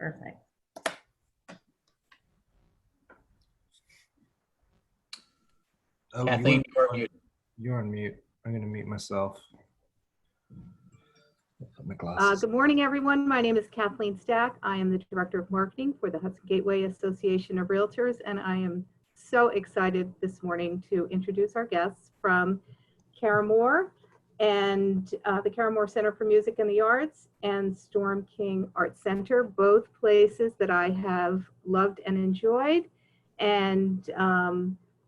Perfect. Oh, Kathleen, you're on mute. you're on mute. I'm going to mute myself. Put my glasses. Good morning, everyone. My name is Kathleen Stack. I am the Director of Marketing for the Hudson Gateway Association of Realtors, and I am so excited this morning to introduce our guests from Caramore and the Caramore Center for Music and the Arts and Storm King Art Center, both places that I have loved and enjoyed. And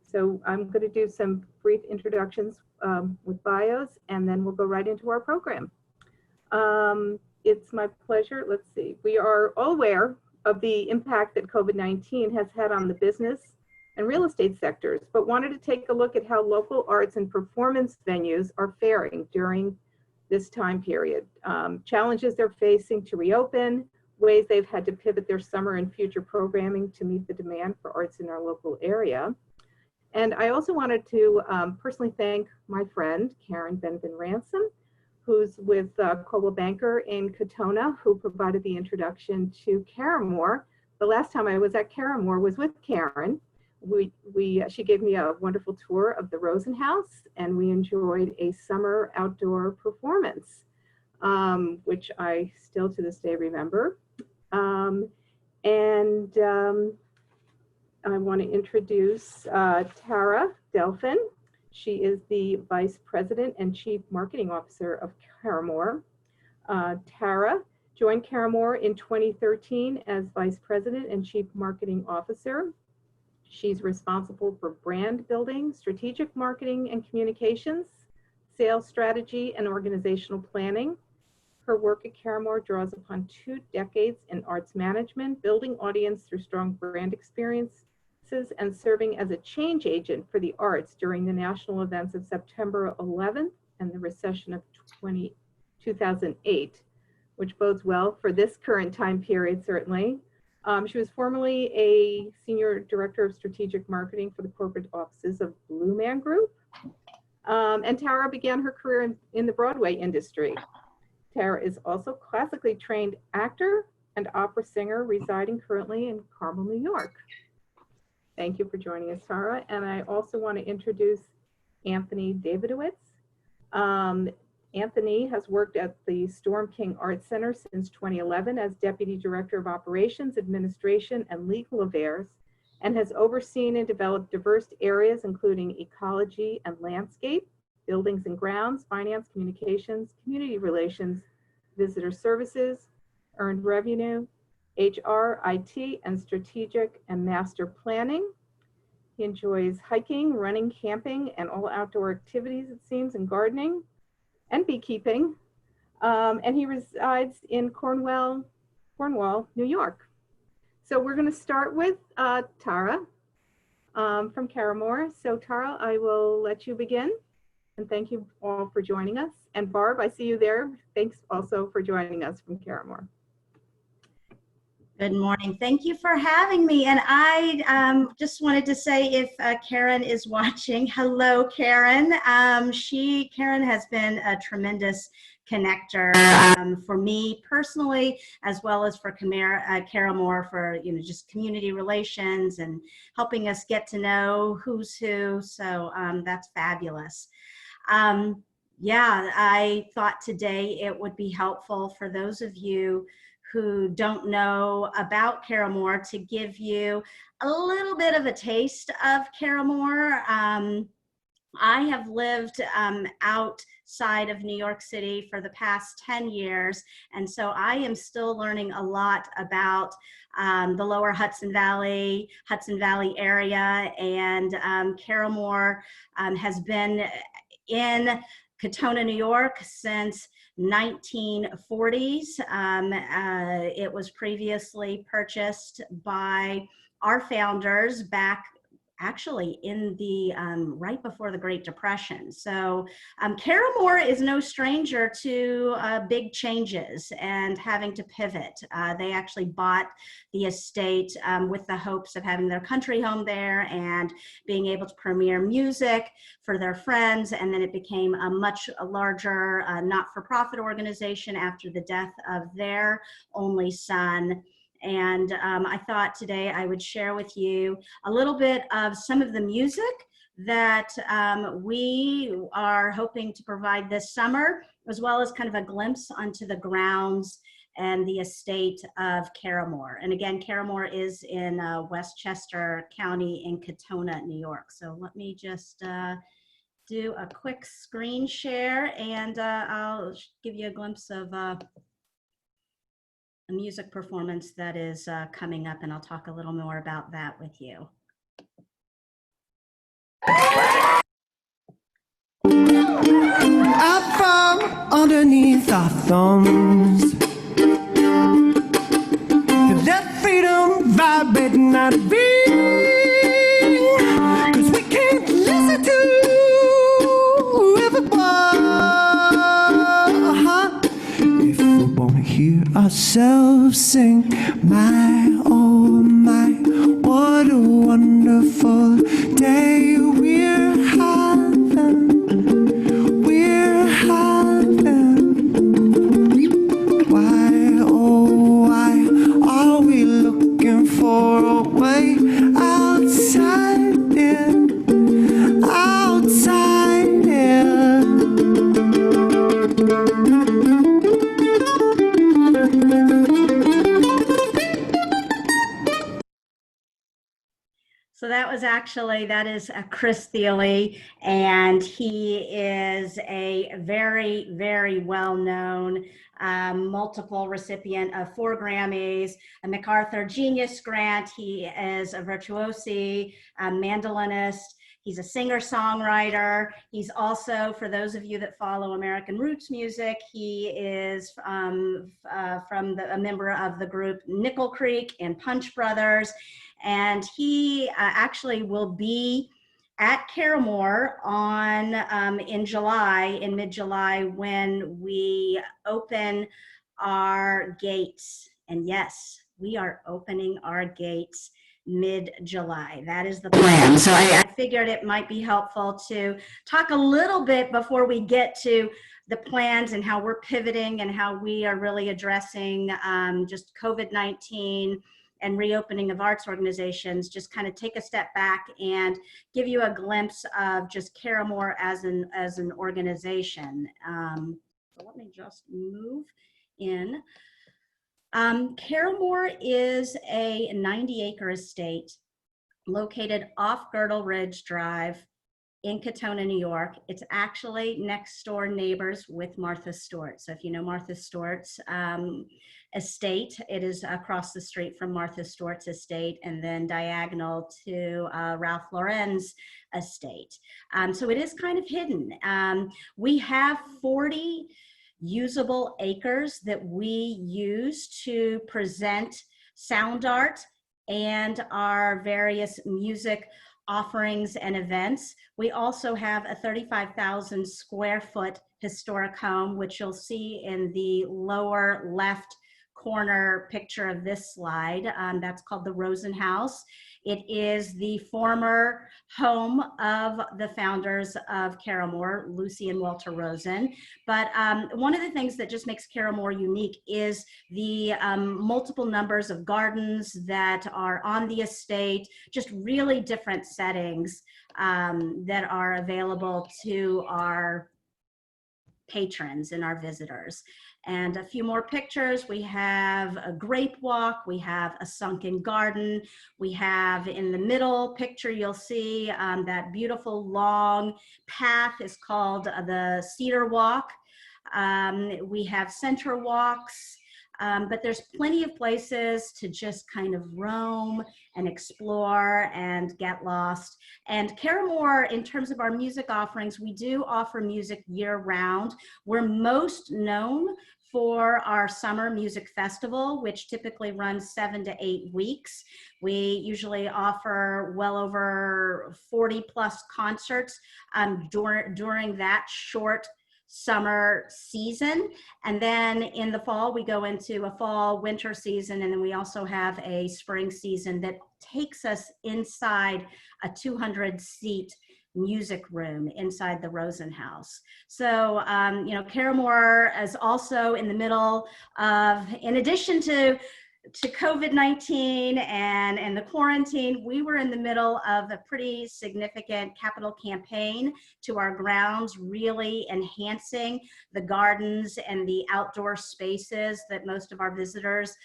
so I'm going to do some brief introductions with bios, and then we'll go right into our program. It's my pleasure. Let's see. We are all aware of the impact that COVID-19 has had on the business and real estate sectors, but wanted to take a look at how local arts and performance venues are faring during this time period. Challenges they're facing to reopen, ways they've had to pivot their summer and future programming to meet the demand for arts in our local area. And I also wanted to personally thank my friend, Karen Benvin Ransom, who's with Coldwell Banker in Katona, who provided the introduction to Caramore. The last time I was at Caramore was with Karen. She gave me a wonderful tour of the Rosen House, and we enjoyed a summer outdoor performance, which I still to this day remember. I want to introduce Tara Delphin. She is the Vice President and Chief Marketing Officer of Caramore. Tara joined Caramore in 2013 as Vice President and Chief Marketing Officer. She's responsible for brand building, strategic marketing and communications, sales strategy, and organizational planning. Her work at Caramore draws upon 2 decades in arts management, building audience through strong brand experience, and serving as a change agent for the arts during the national events of September 11th and the recession of 2008, which bodes well for this current time period, certainly. She was formerly a Senior Director of Strategic Marketing for the corporate offices of Blue Man Group. And Tara began her career in the Broadway industry. Tara is also a classically trained actor and opera singer residing currently in Carmel, New York. Thank you for joining us, Tara. And I also want to introduce Anthony Davidowitz. Anthony has worked at the Storm King Art Center since 2011 as Deputy Director of Operations, Administration, and Legal Affairs, and has overseen and developed diverse areas including ecology and landscape, buildings and grounds, finance, communications, community relations, visitor services, earned revenue, HR, IT, and strategic and master planning. He enjoys hiking, running, camping, and all outdoor activities, it seems, and gardening and beekeeping. And he resides in Cornwall, New York. So we're going to start with Tara from Caramore. So Tara, I will let you begin. And thank you all for joining us. And Barb, I see you there. Thanks also for joining us from Caramore. Good morning. Thank you for having me. And I just wanted to say, if Karen is watching, hello, Karen. Karen has been a tremendous connector for me personally, as well as for Caramore for just community relations and helping us get to know who's who. So that's fabulous. Yeah, I thought today it would be helpful for those of you who don't know about Caramore to give you a little bit of a taste of Caramore. I have lived outside of New York City for the past 10 years, and so I am still learning a lot about the lower Hudson Valley area, and Caramore has been in Katona, New York since 1940s. It was previously purchased by our founders back actually in the right before the Great Depression. So Caramore is no stranger to big changes and having to pivot. They actually bought the estate with the hopes of having their country home there and being able to premiere music for their friends, and then it became a much larger not-for-profit organization after the death of their only son. And I thought today I would share with you a little bit of some of the music that we are hoping to provide this summer, as well as kind of a glimpse onto the grounds and the estate of Carramore. And again, Carramore is in Westchester County in Katona, New York. So let me just do a quick screen share, and I'll give you a glimpse of a music performance that is coming up, and I'll talk a little more about that with you. Out from underneath our thumbs, let freedom vibrating out of being, 'cause we can't listen to everyone. If we wanna hear ourselves sing, my oh my, what a wonderful day we're having. We're having. Why, oh why are we looking for a way outside in, outside in? So that is Kristy Lee, and he is a very, very well-known multiple recipient of 4 Grammys, a MacArthur Genius Grant. He is a virtuosi, a mandolinist. He's a singer-songwriter. He's also, for those of you that follow American Roots music, he is a member of the group Nickel Creek and Punch Brothers. And he actually will be at Carramore in July, in mid-July, when we open our gates. And yes, we are opening our gates mid-July. That is the plan. So I figured it might be helpful to talk a little bit before we get to the plans and how we're pivoting and how we are really addressing just COVID-19 and reopening of arts organizations. Just kind of take a step back and give you a glimpse of just Carramore as an organization. So let me just move in. Carramore is a 90-acre estate located off Girdle Ridge Drive in Katona, New York. It's actually next door neighbors with Martha Stewart. So if you know Martha Stewart's estate, it is across the street from Martha Stewart's estate and then diagonal to Ralph Lauren's estate. So it is kind of hidden. We have 40 usable acres that we use to present sound art and our various music offerings and events. We also have a 35,000 square foot historic home, which you'll see in the lower left corner picture of this slide. That's called the Rosen House. It is the former home of the founders of Carramore, Lucy and Walter Rosen. But one of the things that just makes Carramore unique is the multiple numbers of gardens that are on the estate, just really different settings that are available to our patrons and our visitors. And a few more pictures. We have a grape walk, we have a sunken garden, we have in the middle picture, you'll see that beautiful long path is called the Cedar Walk. We have center walks, but there's plenty of places to just kind of roam and explore and get lost. And Carramore, in terms of our music offerings, we do offer music year-round. We're most known for our summer music festival, which typically runs 7 to 8 weeks. We usually offer well over 40 plus concerts during that short summer season. And then in the fall, we go into a fall winter season. And then we also have a spring season that takes us inside a 200-seat music room inside the Rosen House. So, you know, Carramore is also in the middle of, in addition to to COVID-19 and the quarantine, we were in the middle of a pretty significant capital campaign to our grounds, really enhancing the gardens and the outdoor spaces that most of our visitors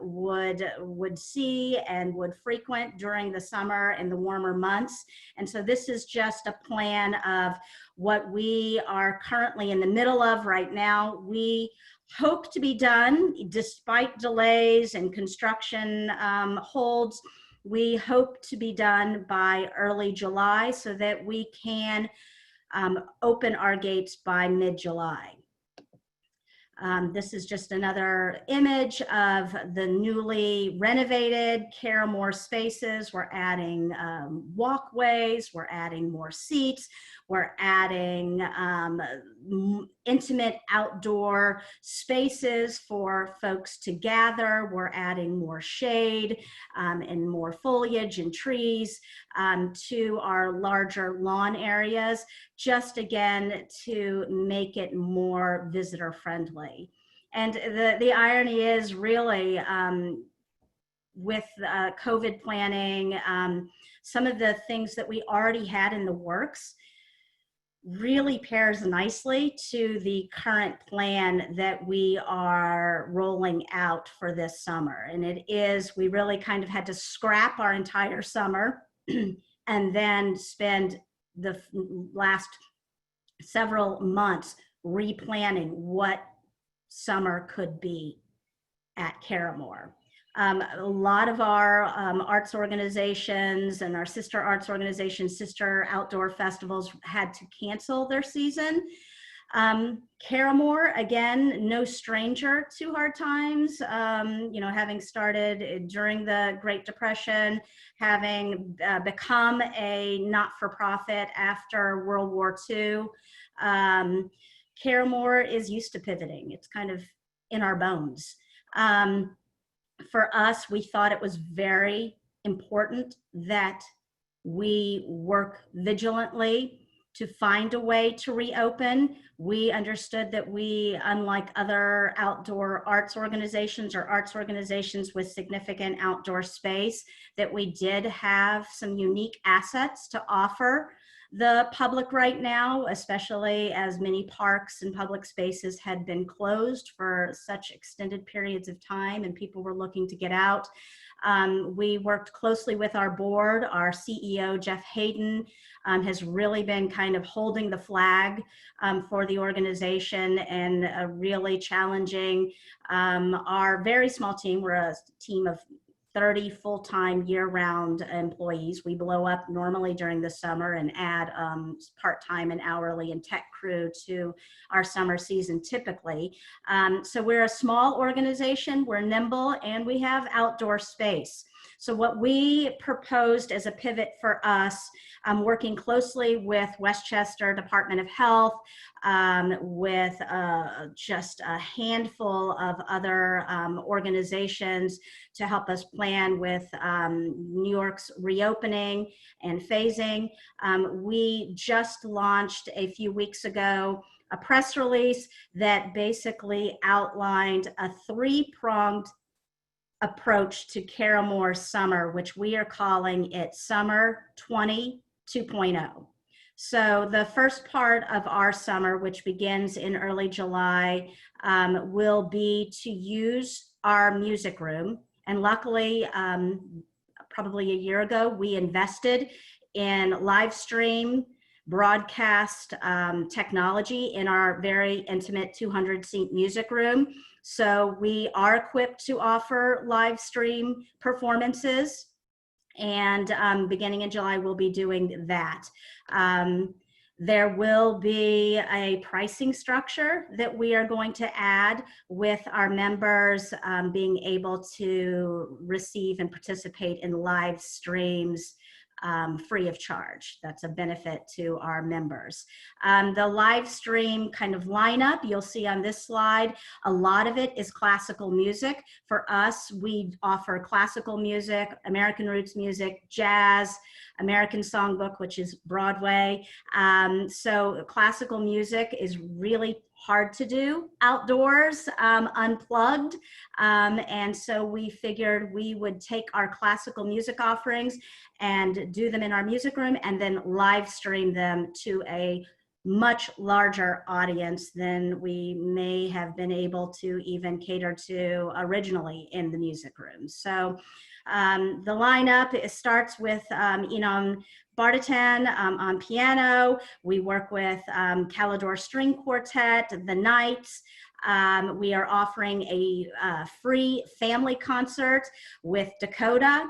would see and would frequent during the summer and the warmer months. And so this is just a plan of what we are currently in the middle of right now. We hope to be done despite delays and construction holds. We hope to be done by early July so that we can open our gates by mid-July. This is just another image of the newly renovated Caramore spaces. We're adding walkways, we're adding more seats, we're adding intimate outdoor spaces for folks to gather. We're adding more shade and more foliage and trees to our larger lawn areas, just again to make it more visitor friendly. And the irony is really with COVID planning, some of the things that we already had in the works really pairs nicely to the current plan that we are rolling out for this summer. And it is, we really kind of had to scrap our entire summer and then spend the last several months replanning what summer could be at Caramore. A lot of our arts organizations and our sister arts organizations, sister outdoor festivals had to cancel their season. Caramore, again, no stranger to hard times, you know, having started during the Great Depression, having become a not-for-profit after World War II. Caramore is used to pivoting. It's kind of in our bones. For us, we thought it was very important that we work vigilantly to find a way to reopen. We understood that we, unlike other outdoor arts organizations or arts organizations with significant outdoor space, that we did have some unique assets to offer the public right now, especially as many parks and public spaces had been closed for such extended periods of time and people were looking to get out. We worked closely with our board. Our CEO, Jeff Hayden, has really been kind of holding the flag for the organization and really challenging our very small team. We're a team of 30 full-time year-round employees. We blow up normally during the summer and add part-time and hourly and tech crew to our summer season typically. So we're a small organization, we're nimble, and we have outdoor space. So what we proposed as a pivot for us, working closely with Westchester Department of Health, with just a handful of other organizations to help us plan with New York's reopening and phasing. We just launched a few weeks ago a press release that basically outlined a three-pronged approach to Caramore Summer, which we are calling it Summer 20 2.0. So the first part of our summer, which begins in early July, will be to use our music room. And luckily, probably a year ago, we invested in live stream broadcast technology in our very intimate 200-seat music room. So we are equipped to offer live stream performances. And beginning in July, we'll be doing that. There will be a pricing structure that we are going to add with our members being able to receive and participate in live streams free of charge. That's a benefit to our members. The live stream kind of lineup you'll see on this slide, a lot of it is classical music. For us, we offer classical music, American roots music, jazz, American Songbook, which is Broadway. So classical music is really hard to do outdoors, unplugged. And so we figured we would take our classical music offerings and do them in our music room and then live stream them to a much larger audience than we may have been able to even cater to originally in the music room. So the lineup, it starts with Enon Barditan on piano. We work with Calidor String Quartet, the Knights. We are offering a free family concert with Dakota.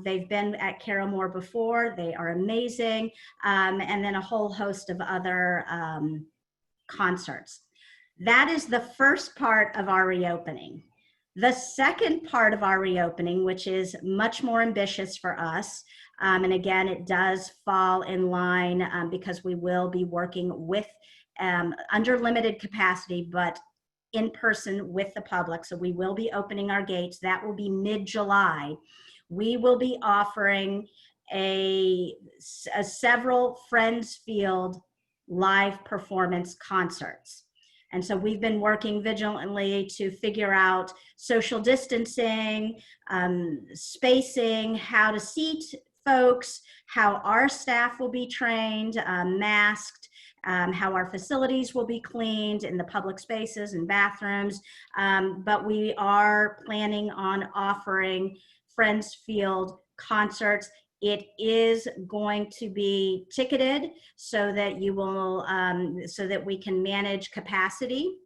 They've been at Caramore before. They are amazing. And then a whole host of other concerts. That is the first part of our reopening. The second part of our reopening, which is much more ambitious for us, and again, it does fall in line because we will be working with under limited capacity, but in person with the public. So we will be opening our gates. That will be mid-July. We will be offering a several Friends Field live performance concerts. And so we've been working vigilantly to figure out social distancing, spacing, how to seat folks, how our staff will be trained, masked, how our facilities will be cleaned in the public spaces and bathrooms. But we are planning on offering Friends Field concerts. It is going to be ticketed so that you will, so that we can manage capacity.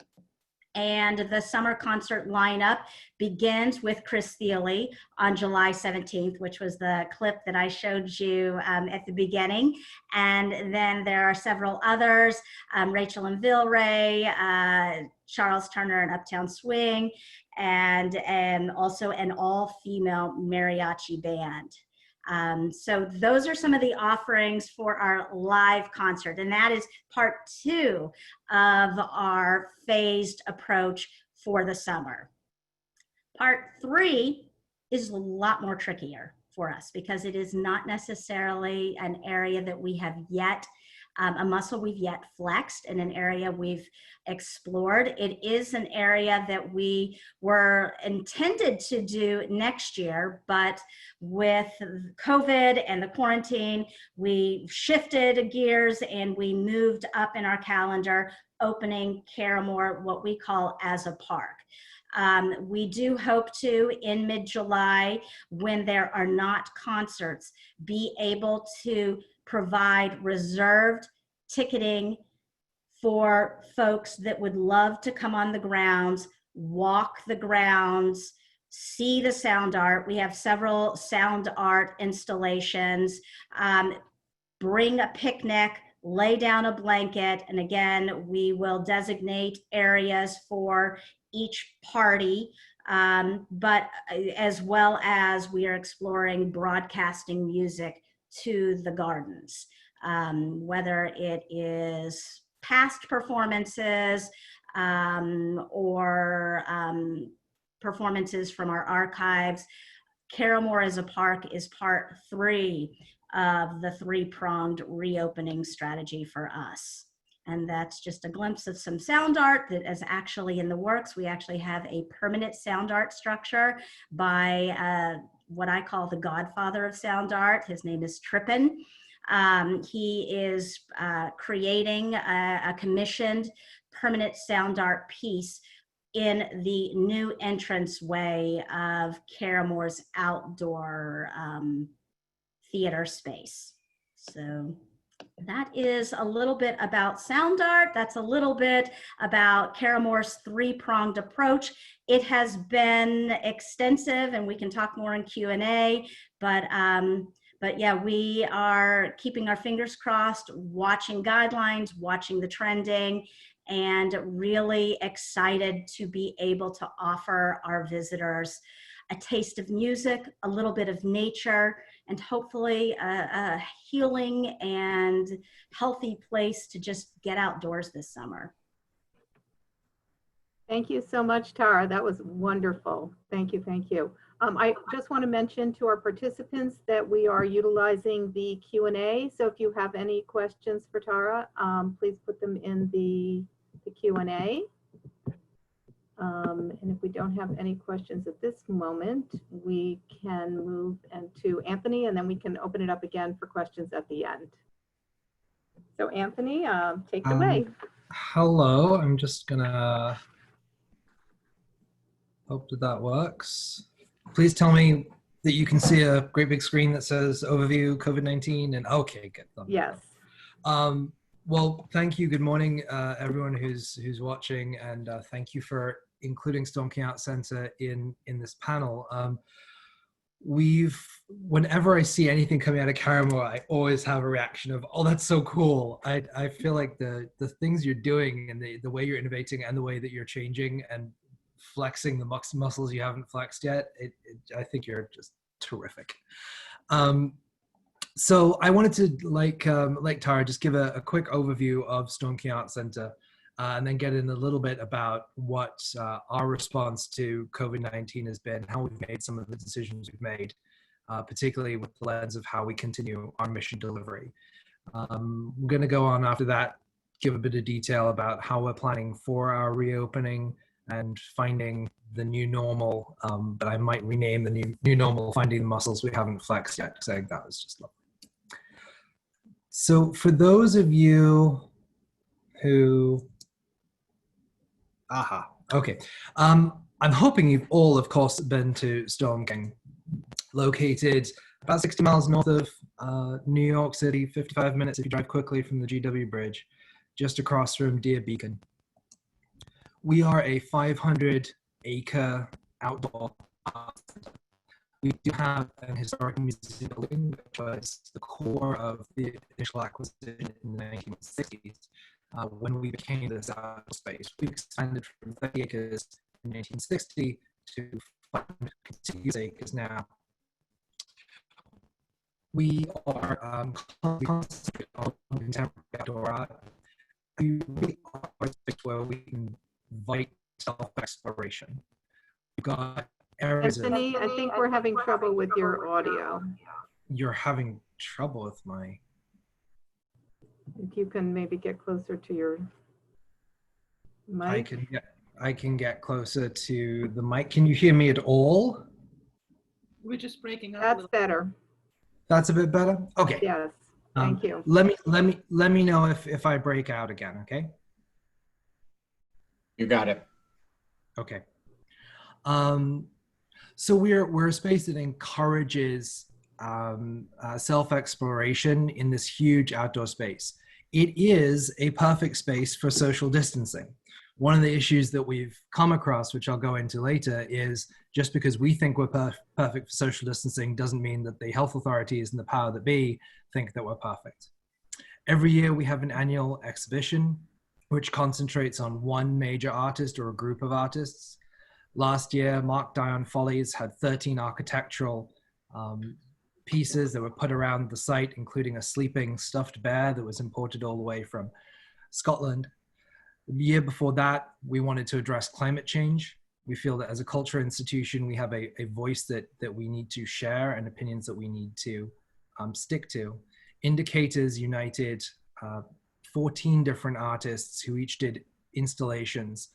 And the summer concert lineup begins with Kristy Lee on July 17th, which was the clip that I showed you at the beginning. And then there are several others, Rachel and Vilray, Charles Turner and Uptown Swing, and also an all-female mariachi band. So those are some of the offerings for our live concert, and that is part 2 of our phased approach for the summer. Part 3 is a lot more trickier for us because it is not necessarily an area that we have yet, a muscle we've yet flexed, in an area we've explored. It is an area that we were intended to do next year, but with COVID and the quarantine, we shifted gears and we moved up in our calendar, opening Caramore, what we call as a park. We do hope to, in mid-July, when there are not concerts, be able to provide reserved ticketing for folks that would love to come on the grounds, walk the grounds, see the sound art. We have several sound art installations. Bring a picnic, lay down a blanket, and again, we will designate areas for each party, but as well as we are exploring broadcasting music to the gardens, whether it is past performances or performances from our archives. Caramore as a Park is part 3 of the 3-pronged reopening strategy for us. And that's just a glimpse of some sound art that is actually in the works. We actually have a permanent sound art structure by what I call the godfather of sound art. His name is Trippin. He is creating a commissioned permanent sound art piece in the new entranceway of Caramore's outdoor theater space. So that is a little bit about sound art. That's a little bit about Caramore's 3-pronged approach. It has been extensive, and we can talk more in Q&A, but yeah, we are keeping our fingers crossed, watching guidelines, watching the trending, and really excited to be able to offer our visitors a taste of music, a little bit of nature, and hopefully a healing and healthy place to just get outdoors this summer. Thank you so much, Tara. That was wonderful. Thank you, thank you. I just want to mention to our participants that we are utilizing the Q&A. So if you have any questions for Tara, please put them in the the Q&A. And if we don't have any questions at this moment, we can move to Anthony, and then we can open it up again for questions at the end. So Anthony, take it away. Hello, I'm just gonna hope that works. Please tell me that you can see a great big screen that says overview COVID-19 and okay, good. Yes. Well, thank you. Good morning, everyone who's watching, and thank you for including Storm King Arts Center in this panel. Whenever I see anything coming out of Carramore, I always have a reaction of, oh, that's so cool. I feel like the things you're doing and the way you're innovating and the way that you're changing and flexing the muscles you haven't flexed yet, I think you're just terrific. So I wanted to, like Tara, just give a quick overview of Storm King Arts Center and then get in a little bit about what our response to COVID-19 has been, how we've made some of the decisions we've made, particularly with the lens of how we continue our mission delivery. I'm going to go on after that, give a bit of detail about how we're planning for our reopening and finding the new normal, but I might rename the new normal, finding the muscles we haven't flexed yet, because I think that was just lovely. So for those of you who, okay. I'm hoping you've all, of course, been to Storm King, located about 60 miles north of New York City, 55 minutes if you drive quickly from the GW Bridge, just across from Deer Beacon. We are a 500-acre outdoor art center. We do have an historic museum building, which was the core of the initial acquisition in the 1960s. When we became this outdoor space, we expanded from 30 acres in 1960 to 500 contiguous acres now. We are concentrated on contemporary outdoor art. We really are a space where we invite self-exploration. We've got areas Anthony, I think we're having trouble with your audio. You're having trouble with my... If you can maybe get closer to your mic. I can get closer to the mic. Can you hear me at all? We're just breaking up. That's better. That's a bit better? Okay. Yes. Thank you. Let me know if I break out again, okay? You got it. Okay. So we're a space that encourages self-exploration in this huge outdoor space. It is a perfect space for social distancing. One of the issues that we've come across, which I'll go into later, is just because we think we're perfect for social distancing doesn't mean that the health authorities and the power that be think that we're perfect. Every year we have an annual exhibition which concentrates on one major artist or a group of artists. Last year, Mark Dion Follies had 13 architectural pieces that were put around the site, including a sleeping stuffed bear that was imported all the way from Scotland. The year before that, we wanted to address climate change. We feel that as a culture institution, we have a voice that we need to share and opinions that we need to stick to. Indicators united 14 different artists who each did installations,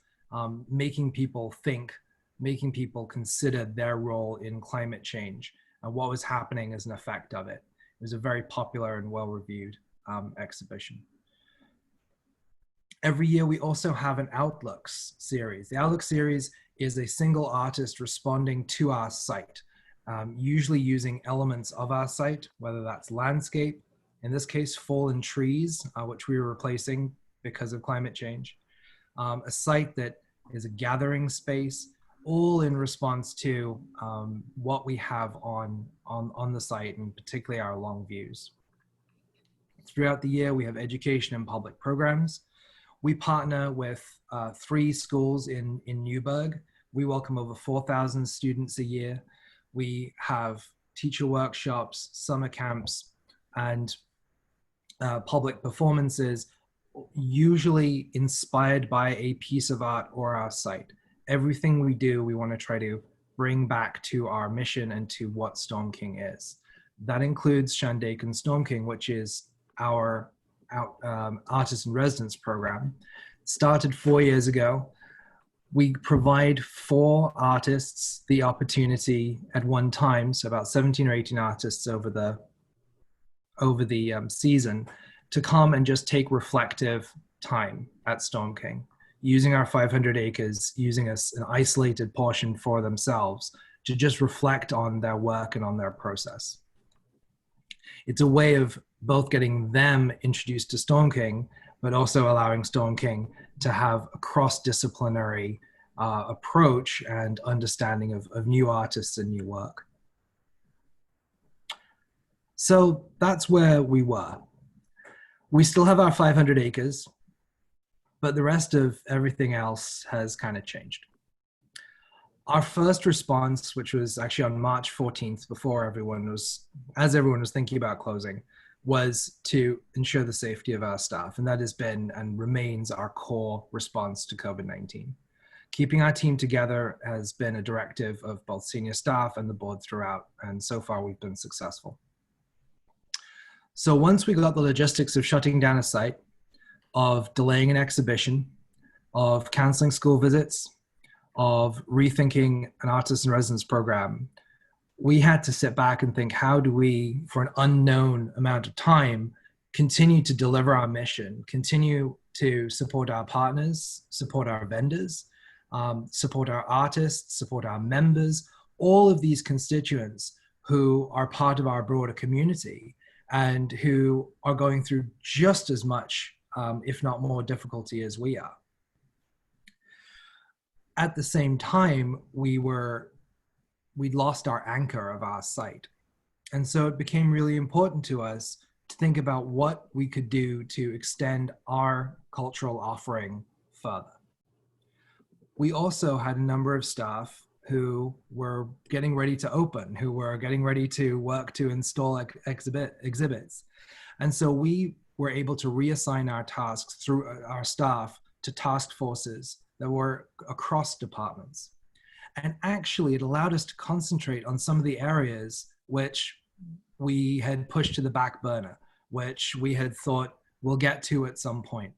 making people think, making people consider their role in climate change and what was happening as an effect of it. It was a very popular and well-reviewed exhibition. Every year we also have an Outlooks series. The Outlook series is a single artist responding to our site, usually using elements of our site, whether that's landscape, in this case fallen trees, which we were replacing because of climate change, a site that is a gathering space, all in response to what we have on the site, and particularly our long views. Throughout the year, we have education and public programs. We partner with 3 schools in Newburgh. We welcome over 4,000 students a year. We have teacher workshops, summer camps, and public performances, usually inspired by a piece of art or our site. Everything we do, we want to try to bring back to our mission and to what Storm King is. That includes Shandaken Storm King, which is our artist in residence program started 4 years ago. We provide 4 artists the opportunity at one time, so about 17 or 18 artists over the season, to come and just take reflective time at Storm King, using our 500 acres, using an isolated portion for themselves to just reflect on their work and on their process. It's a way of both getting them introduced to Storm King, but also allowing Storm King to have a cross-disciplinary approach and understanding of new artists and new work. So that's where we were. We still have our 500 acres, but the rest of everything else has kind of changed. Our first response, which was actually on March 14th, as everyone was thinking about closing, was to ensure the safety of our staff. And that has been and remains our core response to COVID-19. Keeping our team together has been a directive of both senior staff and the board throughout. And so far we've been successful. So once we got the logistics of shutting down a site, of delaying an exhibition, of canceling school visits, of rethinking an artist in residence program, we had to sit back and think, how do we, for an unknown amount of time, continue to deliver our mission, continue to support our partners, support our vendors, support our artists, support our members, all of these constituents who are part of our broader community and who are going through just as much, if not more difficulty as we are. At the same time, we'd lost our anchor of our site. And so it became really important to us to think about what we could do to extend our cultural offering further. We also had a number of staff who were getting ready to open, who were getting ready to work to install exhibits. And so we were able to reassign our tasks through our staff to task forces that were across departments. And actually, it allowed us to concentrate on some of the areas which we had pushed to the back burner, which we had thought we'll get to at some point.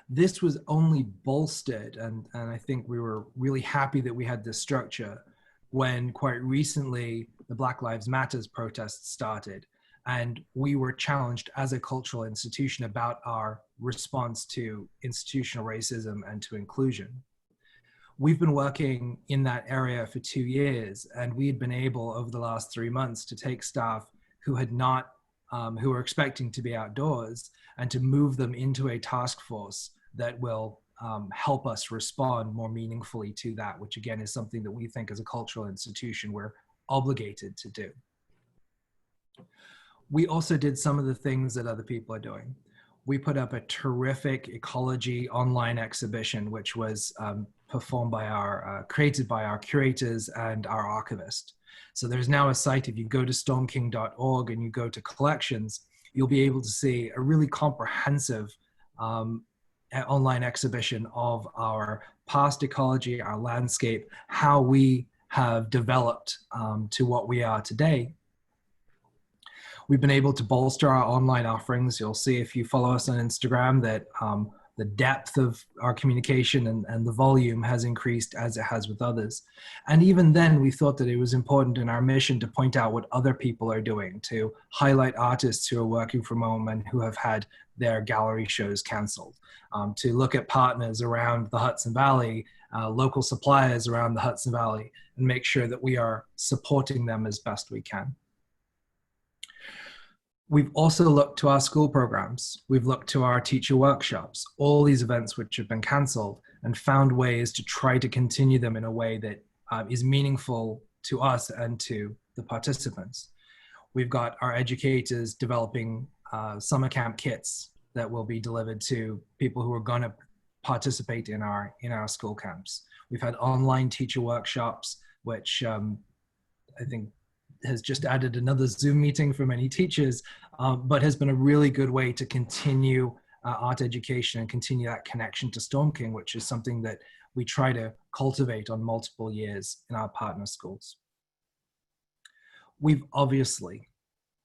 This was only bolstered, and I think we were really happy that we had this structure when quite recently the Black Lives Matter protests started, and we were challenged as a cultural institution about our response to institutional racism and to inclusion. We've been working in that area for 2 years, and we'd been able over the last 3 months to take staff who had not, who were expecting to be outdoors, and to move them into a task force that will help us respond more meaningfully to that, which again is something that we think as a cultural institution we're obligated to do. We also did some of the things that other people are doing. We put up a terrific ecology online exhibition, which was performed by created by our curators and our archivist. So there's now a site, if you go to stormking.org and you go to collections, you'll be able to see a really comprehensive online exhibition of our past ecology, our landscape, how we have developed to what we are today. We've been able to bolster our online offerings. You'll see if you follow us on Instagram that the depth of our communication and the volume has increased as it has with others. And even then, we thought that it was important in our mission to point out what other people are doing, to highlight artists who are working from home and who have had their gallery shows canceled, to look at partners around the Hudson Valley, local suppliers around the Hudson Valley, and make sure that we are supporting them as best we can. We've also looked to our school programs. We've looked to our teacher workshops, all these events which have been canceled, and found ways to try to continue them in a way that is meaningful to us and to the participants. We've got our educators developing summer camp kits that will be delivered to people who are going to participate in our school camps. We've had online teacher workshops, which I think has just added another Zoom meeting for many teachers, but has been a really good way to continue art education and continue that connection to Storm King, which is something that we try to cultivate on multiple years in our partner schools. We've obviously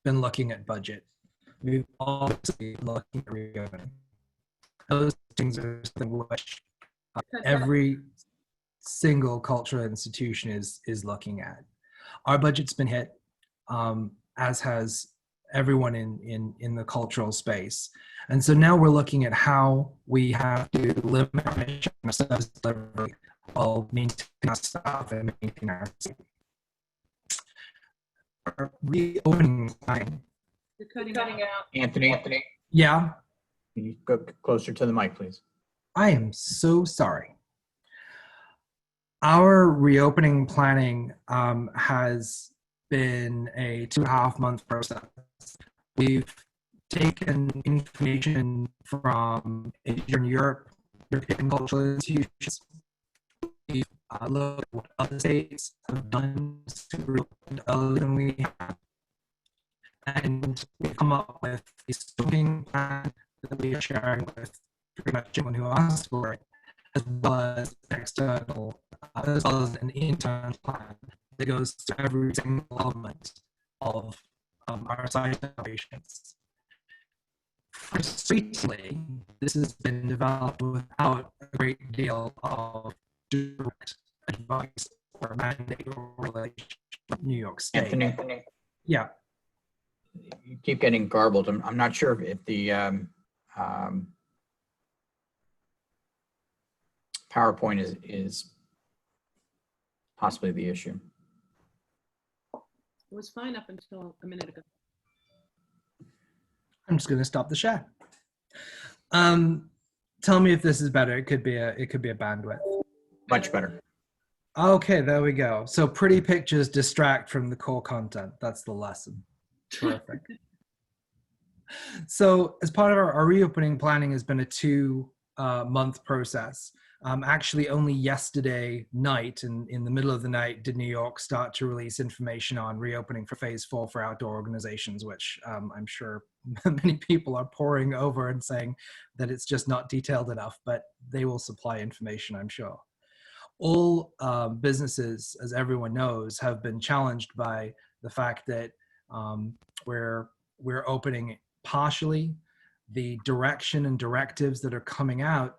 been looking at budget. We've obviously been looking at reopening. Those things are something which every single cultural institution is looking at. Our budget's been hit, as has everyone in the cultural space. And so now we're looking at how we have to limit our service delivery while maintaining our staff and maintaining our safety. Our reopening line. You're cutting out. Anthony, Yeah, can you go closer to the mic, please? I am so sorry. Our reopening planning has been a 2.5 month process. We've taken information from Asia and Europe, European cultural institutions. We've looked at what other states have done to reopen earlier than we have. And we've come up with a scoping plan that we are sharing with pretty much anyone who asks for it, as well as external, as well as an internal plan that goes to every single element of our site operations. Frustratingly, this has been developed without a great deal of direct advice or mandate or relation from New York State. Anthony, Yeah. you keep getting garbled. I'm not sure if the PowerPoint is possibly the issue. It was fine up until a minute ago. I'm just going to stop the share. Tell me if this is better. It could be a bandwidth. Much better. Okay, there we go. So pretty pictures distract from the core content. That's the lesson. Terrific. So as part of our reopening planning has been a 2-month process. Actually, only yesterday night, in the middle of the night, did New York start to release information on reopening for phase 4 for outdoor organizations, which I'm sure many people are poring over and saying that it's just not detailed enough, but they will supply information, I'm sure. All businesses, as everyone knows, have been challenged by the fact that we're opening partially. The direction and directives that are coming out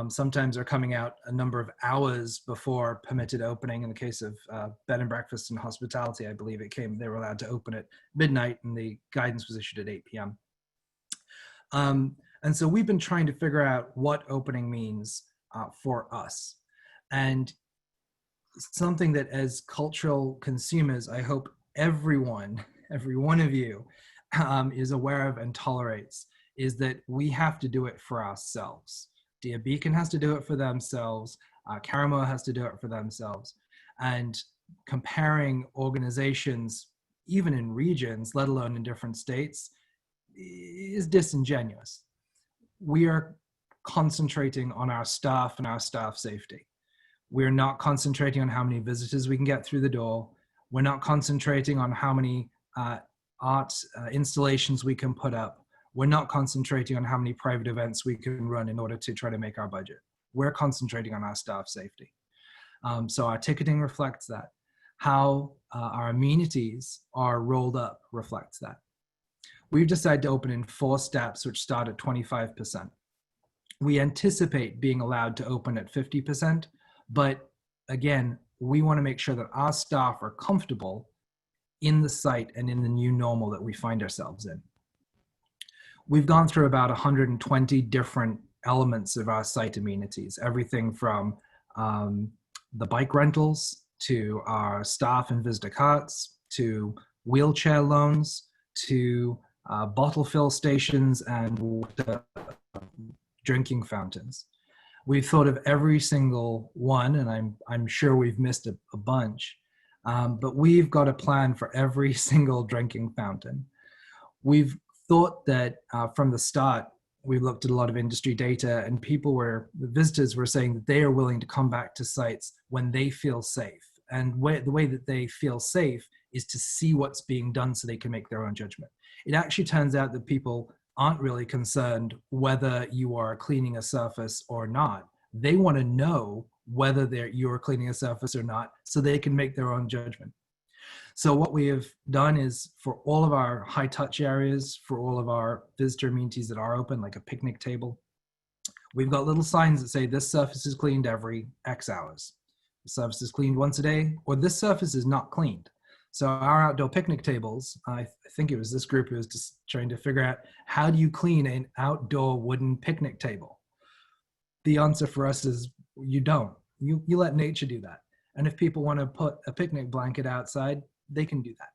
sometimes are coming out a number of hours before permitted opening. In the case of bed and breakfast and hospitality, I believe they were allowed to open at midnight and the guidance was issued at 8 p.m. And so we've been trying to figure out what opening means for us. And something that as cultural consumers, I hope every one of you is aware of and tolerates, is that we have to do it for ourselves. Dear Beacon has to do it for themselves. Caramo has to do it for themselves. And comparing organizations, even in regions, let alone in different states, is disingenuous. We are concentrating on our staff and our staff safety. We're not concentrating on how many visitors we can get through the door. We're not concentrating on how many art installations we can put up. We're not concentrating on how many private events we can run in order to try to make our budget. We're concentrating on our staff safety. So our ticketing reflects that. How our amenities are rolled up reflects that. We've decided to open in 4 steps, which start at 25%. We anticipate being allowed to open at 50%, but again, we want to make sure that our staff are comfortable in the site and in the new normal that we find ourselves in. We've gone through about 120 different elements of our site amenities, everything from the bike rentals to our staff and visitor carts, to wheelchair loans, to bottle fill stations and water drinking fountains. We've thought of every single one, and I'm sure we've missed a bunch, but we've got a plan for every single drinking fountain. We've thought that from the start, we looked at a lot of industry data, and the visitors were saying that they are willing to come back to sites when they feel safe. And the way that they feel safe is to see what's being done so they can make their own judgment. It actually turns out that people aren't really concerned whether you are cleaning a surface or not. They want to know whether you're cleaning a surface or not so they can make their own judgment. So what we have done is, for all of our high touch areas, for all of our visitor amenities that are open, like a picnic table, We've got little signs that say this surface is cleaned every X hours. The surface is cleaned once a day, or this surface is not cleaned. So our outdoor picnic tables, I think it was this group who was just trying to figure out, how do you clean an outdoor wooden picnic table? The answer for us is you don't. You let nature do that. And if people want to put a picnic blanket outside, they can do that.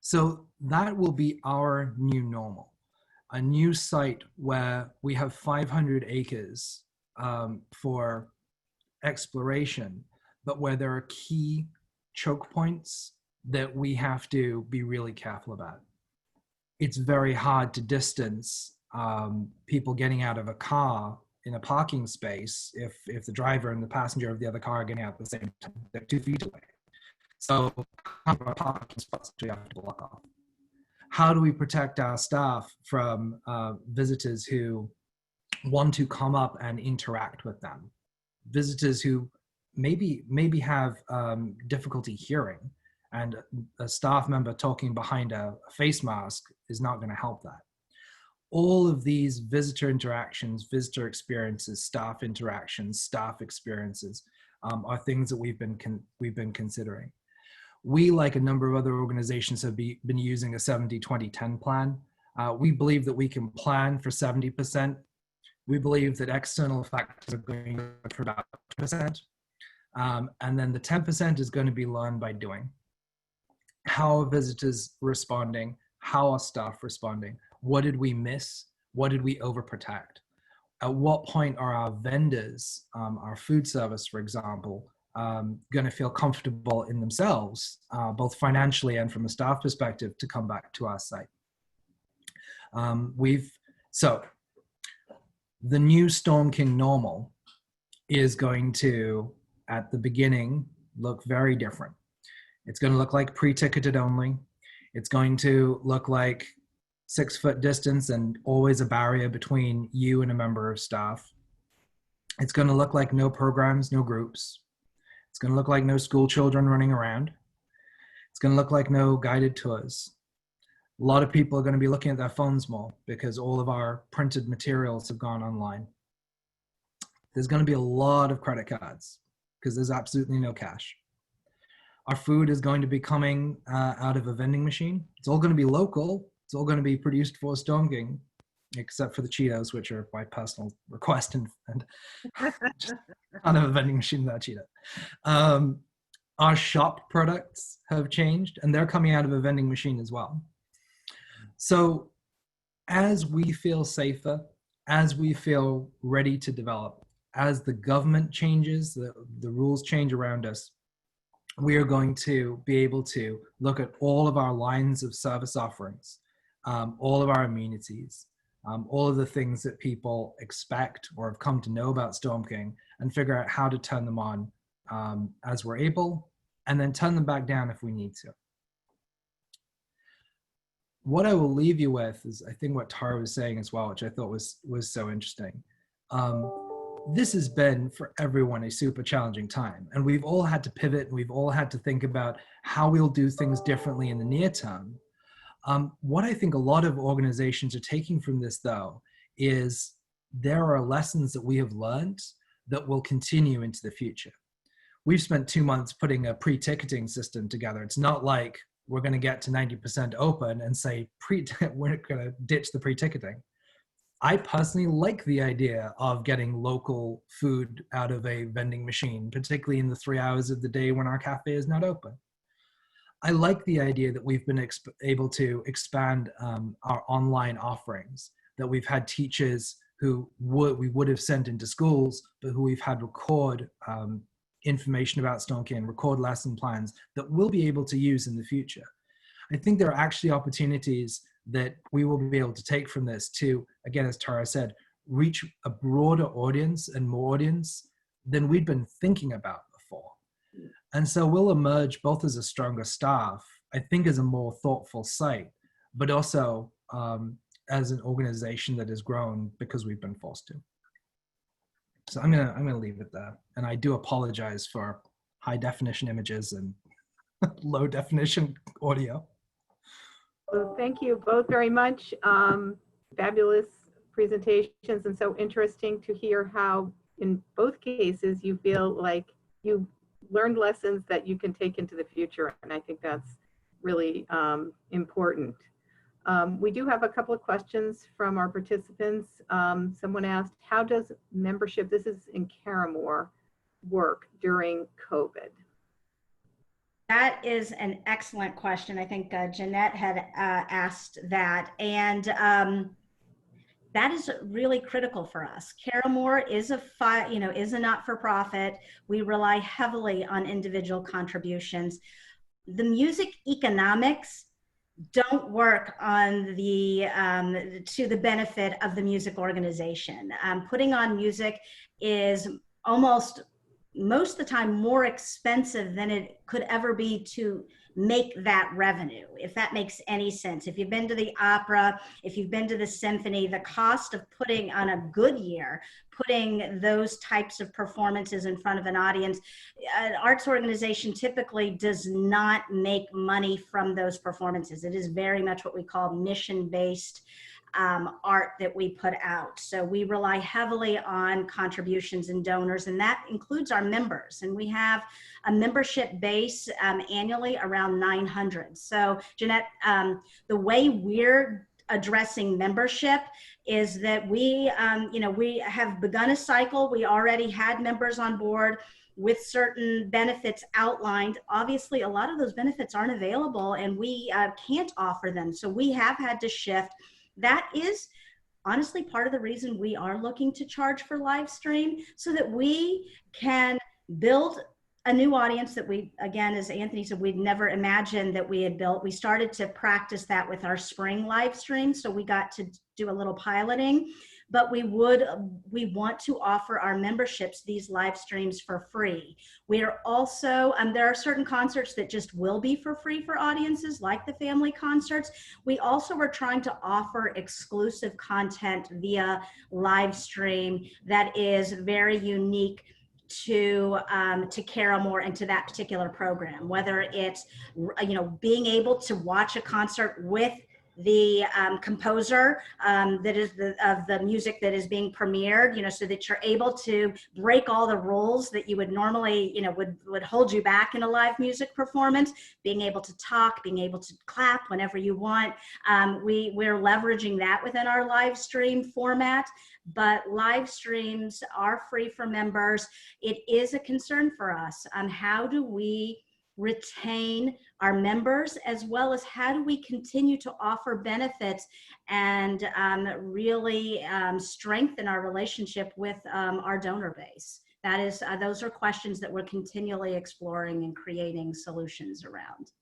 So that will be our new normal, a new site where we have 500 acres for exploration, but where there are key choke points that we have to be really careful about. It's very hard to distance people getting out of a car in a parking space if the driver and the passenger of the other car are getting out at the same time. They're 2 feet away. So parking spots we have to block off. How do we protect our staff from visitors who want to come up and interact with them? Visitors who maybe have difficulty hearing, and a staff member talking behind a face mask is not going to help that. All of these visitor interactions, visitor experiences, staff interactions, staff experiences are things that we've been considering. We, like a number of other organizations, have been using a 70-20-10 plan. We believe that we can plan for 70%. We believe that external factors are going to be for about 2%. And then the 10% is going to be learned by doing. How are visitors responding? How are staff responding? What did we miss? What did we overprotect? At what point are our vendors, our food service, for example, going to feel comfortable in themselves, both financially and from a staff perspective, to come back to our site? So the new Storm King normal is going to, at the beginning, look very different. It's going to look like pre-ticketed only. It's going to look like 6-foot distance and always a barrier between you and a member of staff. It's going to look like no programs, no groups. It's going to look like no school children running around. It's going to look like no guided tours. A lot of people are going to be looking at their phones more because all of our printed materials have gone online. There's going to be a lot of credit cards because there's absolutely no cash. Our food is going to be coming out of a vending machine. It's all going to be local. It's all going to be produced for Storm King, except for the Cheetos, which are my personal request, and just out of a vending machine without Cheeto. Our shop products have changed, and they're coming out of a vending machine as well. So as we feel safer, as we feel ready to develop, as the government changes, the rules change around us, we are going to be able to look at all of our lines of service offerings, all of our amenities, all of the things that people expect or have come to know about Storm King, and figure out how to turn them on as we're able, and then turn them back down if we need to. What I will leave you with is, I think, what Tara was saying as well, which I thought was so interesting. This has been, for everyone, a super challenging time. And we've all had to pivot, and we've all had to think about how we'll do things differently in the near term. What I think a lot of organizations are taking from this, though, is there are lessons that we have learned that will continue into the future. We've spent 2 months putting a pre-ticketing system together. It's not like we're going to get to 90% open and say, we're going to ditch the pre-ticketing. I personally like the idea of getting local food out of a vending machine, particularly in the 3 hours of the day when our cafe is not open. I like the idea that we've been able to expand our online offerings, that we've had teachers who we would have sent into schools, but who we've had record information about Storm King, record lesson plans that we'll be able to use in the future. I think there are actually opportunities that we will be able to take from this to, again, as Tara said, reach a broader audience and more audience than we'd been thinking about before. And so we'll emerge both as a stronger staff, I think as a more thoughtful site, but also as an organization that has grown because we've been forced to. So I'm gonna leave it there. And I do apologize for high definition images and low definition audio. Well, thank you both very much. Fabulous presentations, and so interesting to hear how in both cases you feel like you learned lessons that you can take into the future, and I think that's really important. We do have a couple of questions from our participants. Someone asked, how does membership, this is in Caramore, work during COVID? That is an excellent question. I think Jeanette had asked that, and that is really critical for us. Caramore is a not-for-profit. We rely heavily on individual contributions. The music economics don't work on the to the benefit of the music organization. Putting on music is almost most of the time more expensive than it could ever be to make that revenue, if that makes any sense. If you've been to the opera, if you've been to the symphony, the cost of putting on a good year, putting those types of performances in front of an audience, an arts organization typically does not make money from those performances. It is very much what we call mission-based art that we put out. So we rely heavily on contributions and donors, and that includes our members. And we have a membership base annually around 900. So Jeanette, the way we're addressing membership is that we have begun a cycle. We already had members on board with certain benefits outlined. Obviously, a lot of those benefits aren't available and we can't offer them. So we have had to shift. That is honestly part of the reason we are looking to charge for live stream, so that we can build a new audience that we, again, as Anthony said, we'd never imagined that we had built. We started to practice that with our spring live stream, so we got to do a little piloting. But we want to offer our memberships these live streams for free. We are also, there are certain concerts that just will be for free for audiences, like the family concerts. We also are trying to offer exclusive content via live stream that is very unique to Caramore and to that particular program, whether it's, being able to watch a concert with the composer that is of the music that is being premiered, so that you're able to break all the rules that you would normally, would hold you back in a live music performance, being able to talk, being able to clap whenever you want. We're leveraging that within our live stream format, but live streams are free for members. It is a concern for us. How do we retain our members, as well as how do we continue to offer benefits and really strengthen our relationship with our donor base? That is, those are questions that we're continually exploring and creating solutions around.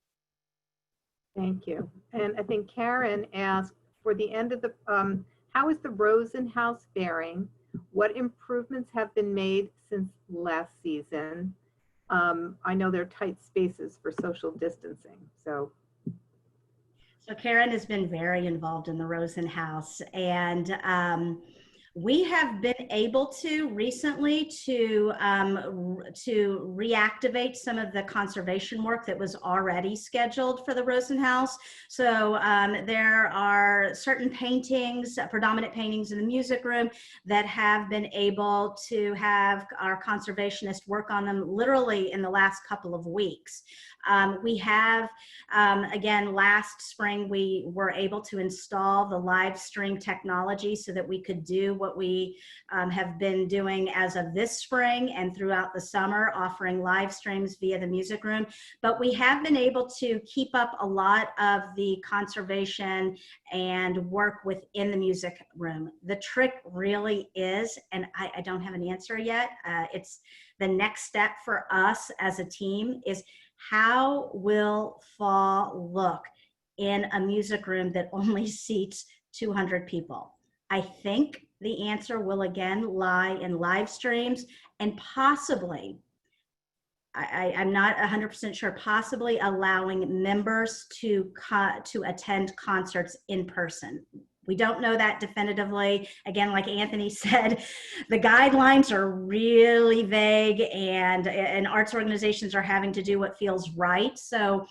Thank you. And I think Karen asked, for the end of the, how is the Rosen House faring? What improvements have been made since last season? I know there are tight spaces for social distancing, so. So Karen has been very involved in the Rosen House, and we have been able to recently to reactivate some of the conservation work that was already scheduled for the Rosen House. So there are certain paintings, predominant paintings in the music room, that have been able to have our conservationists work on them literally in the last couple of weeks. We have, again, last spring, we were able to install the live stream technology so that we could do what we have been doing as of this spring and throughout the summer, offering live streams via the music room. But we have been able to keep up a lot of the conservation and work within the music room. The trick really is, and I don't have an answer yet, it's the next step for us as a team is, how will fall look in a music room that only seats 200 people? I think the answer will again lie in live streams, and possibly, I'm not 100% sure, possibly allowing members to attend concerts in person. We don't know that definitively. Again, like Anthony said, the guidelines are really vague, and arts organizations are having to do what feels right. So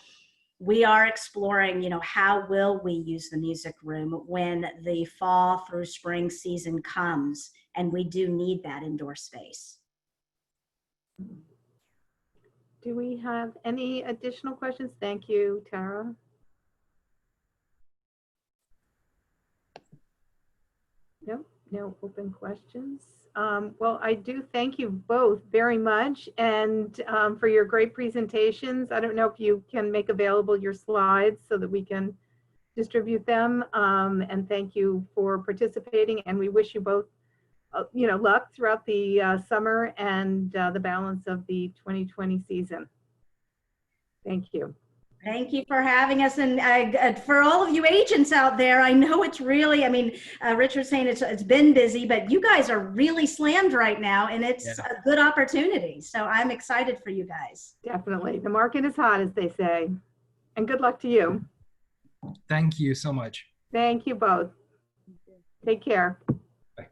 we are exploring, how will we use the music room when the fall through spring season comes, and we do need that indoor space. Do we have any additional questions? Thank you, Tara. Nope, no open questions. Well, I do thank you both very much, and for your great presentations. I don't know if you can make available your slides so that we can distribute them. And thank you for participating, and we wish you both luck throughout the summer and the balance of the 2020 season. Thank you. Thank you for having us. And for all of you agents out there, I know it's really, Richard's saying it's been busy, but you guys are really slammed right now, and it's a good opportunity. So I'm excited for you guys. Definitely. The market is hot, as they say. And good luck to you. Thank you so much. Thank you both. Take care. Bye.